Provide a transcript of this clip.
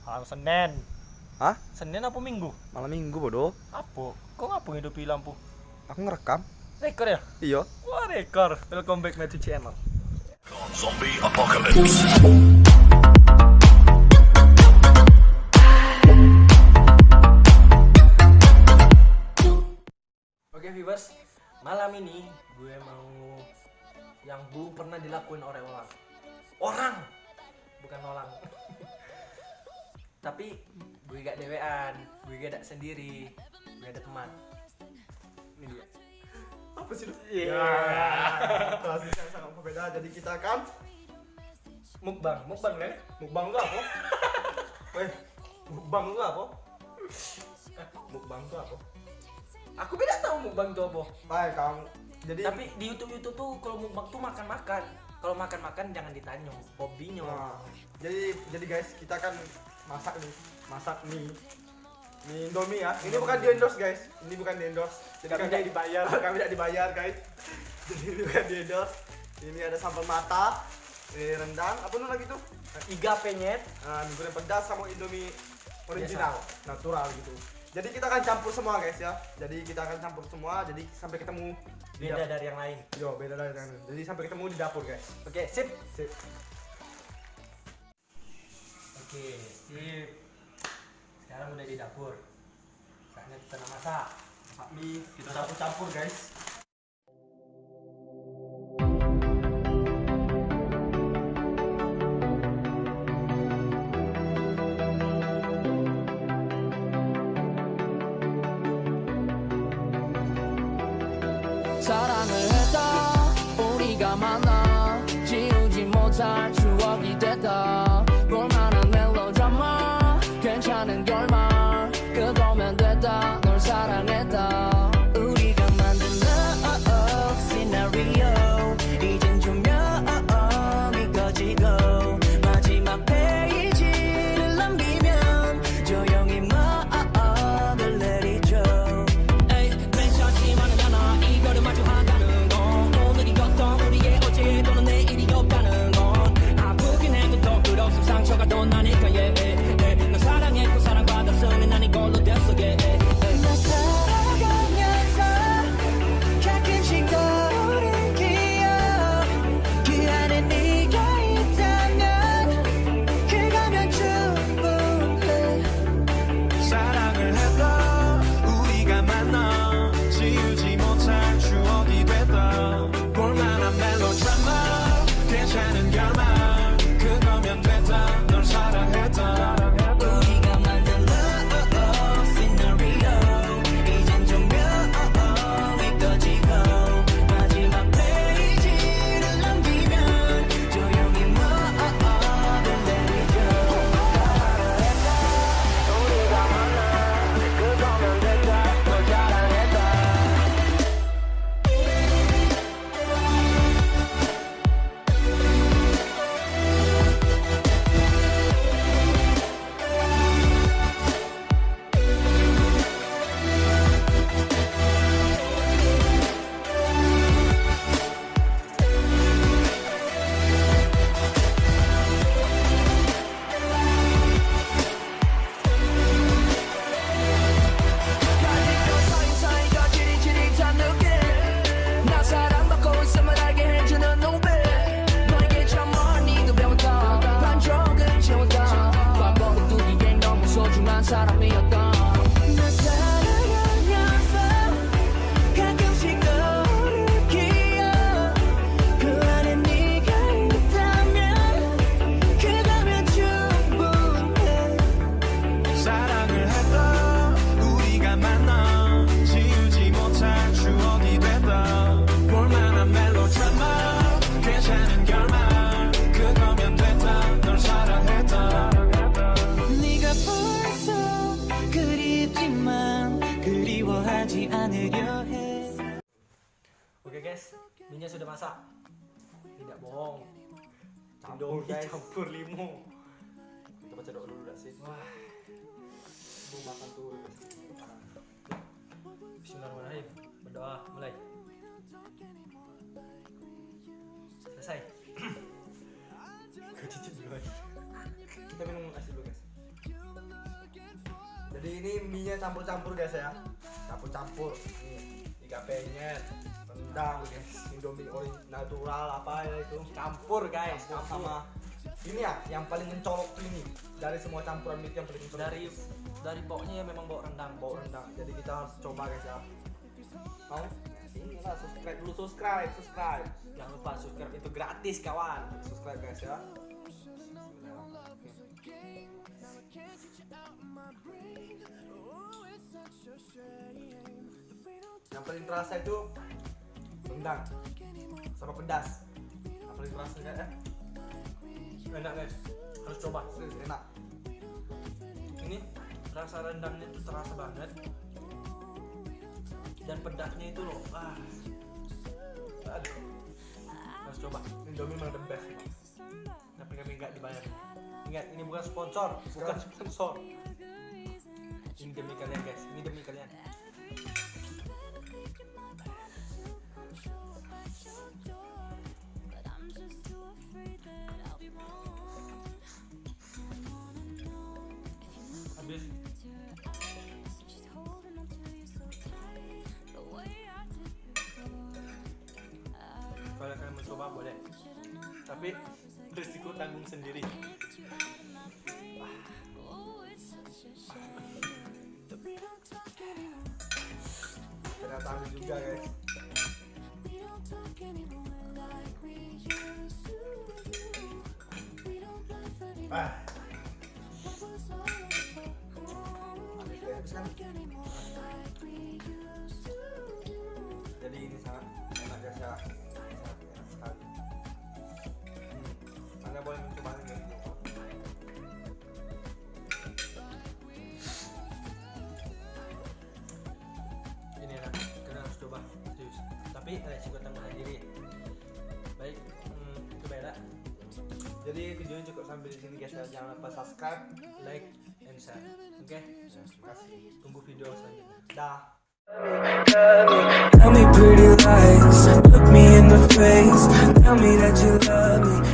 Senin. Hah? Senin apa Minggu? Malam Minggu bodoh. Apa? Kok ngapa ngidupi lampu? Aku ngerekam. Rekor ya? Iya. Wah rekor. Welcome back to channel. Zombie apocalypse. Oke viewers, malam ini gue mau yang belum pernah dilakuin oleh orang, bukan orang. Tapi gue gak dewean, gue gak sendiri, gue ada teman. Ini dia. Apa sih lu? Iya. Pasti sangat berbeda. Jadi kita akan Mukbang kan? mukbang lu apa? Weh, mukbang lu apa? Mukbang lu apa? Aku beda tahu mukbang itu apa. Baik, kamu. Jadi Tapi di YouTube tuh kalau mukbang tuh makan-makan. Kalau makan-makan jangan ditanya hobinya. nah, jadi guys, kita akan masak mie Indomie ya. Ini bukan di endorse guys. Ini bukan di endorse. Jadi Kami tidak dibayar. Kami tidak dibayar guys. Jadi ini bukan di endorse. Ini ada sambal mata, ini rendang, apa nu lagi tuh? Iga penyet. Nah, mie goreng pedas sama Indomie original, natural gitu. Jadi kita akan campur semua guys ya. Jadi kita akan campur semua. Jadi sampai ketemu di Beda dari yang lain. Yo, beda dari yang lain. Jadi sampai ketemu di dapur guys. Oke, sip. Sip. Oke, sip. Sekarang udah di dapur. Saatnya kita masak. Mie kita campur guys. 사랑을 했다 우리가 만나 지우지 못할 추억이 됐다 볼만한 멜로드라마 괜찮은 결말 그거면 됐다 널 사랑했다 우리가 만든 love scenario 이젠 조명이 꺼지고 마지막 페이지를 남기면 조용히 마음을 내리죠 에이 괜찮지만은 않아 이거를 마주한다는 건 오늘이었던 우리의 어제 또는 내일이 없다는 건 아프긴 해도 더 끝없음 상처가 더 나니까 널 사랑했고 사랑받았으니 난 이걸로 됐어 날 살아가면서 가끔씩 떠오른 기억 그 안에 네가 있다면 그거면 충분해 사랑을 했다 우리가 만나 지우지 못할 추억이 됐다 볼만한 멜로드라마 괜찮은 결말 그거면 됐다 널 사랑했다 우리가 만든 love scenario 이젠 조명이 꺼지고 마지막 페이지를 남기면 조용히 마음을 내리죠 우리가 만나 그거면 됐다 널 사랑했다 가지고 사이사이가 지릿지릿한 느낌 나 사랑받고 있음을 알게 해주는 눈빛 너에게 참 멀리도 배웠다 반쪽은 채웠다 과거를 두기엔 너무 소중한 사람이었다 나 살아가면서 가끔씩 떠오를 기억 그 안에 네가 있다면 그거면 충분해 사랑을 했다 우리가 만나 지우지 못할 추억이 됐다 볼만한 멜로드라마 괜찮은 결말 그거면 됐다 널 사랑했다 네가 벌써 그립지만 그리워하지 않으려 해 Oke guys, minyak sudah masak. Tidak bohong. Campur, Indomie guys. campur limo. Kita baca doa dulu dah sih. Wah, Belum makan tuh guys. bismillahirrahmanirrahim. Berdoa mulai. Selesai. Kita minum es dulu guys. Jadi ini mie nya campur-campur guys ya. Campur-campur. Nih, iga penyet, rendang guys, Indomie natural apa ya itu. Campur guys, Campur sama ini ya, yang paling mencolok tuh ini dari semua campuran mie yang paling mencolok. dari baunya ya memang bau rendang. Bau rendang. Jadi kita harus coba guys ya. Mau? Ini lah, subscribe dulu, subscribe. Jangan lupa subscribe, itu gratis kawan. Subscribe guys ya. Yang paling terasa itu rendang sama pedas. Yang paling terasa kan ya? Enak guys, harus coba. Serius, enak. Ini rasa rendangnya itu terasa banget, dan pedasnya itu loh, aduh, harus coba. Indomie memang the best. Tapi kami nggak dibayar. Ingat, ini bukan sponsor. Ini demi kalian guys, ini demi kalian. Habis. Kalau kalian mencoba boleh, tapi risiko tanggung sendiri. Ternyata ada juga guys. Jadi ini sangat enak guys ya. Sangat enak sekali. Anda boleh mencoba ini. Ini enak, kalian harus coba serius. Tapi resiko tanggung sendiri. Baik, itu beda. Jadi videonya cukup sampai di sini guys ya. Jangan lupa subscribe, Like and share. Oke? terima kasih. Tunggu video selanjutnya. Dah. Tell me pretty lies, look me in the face. Tell me that you love me.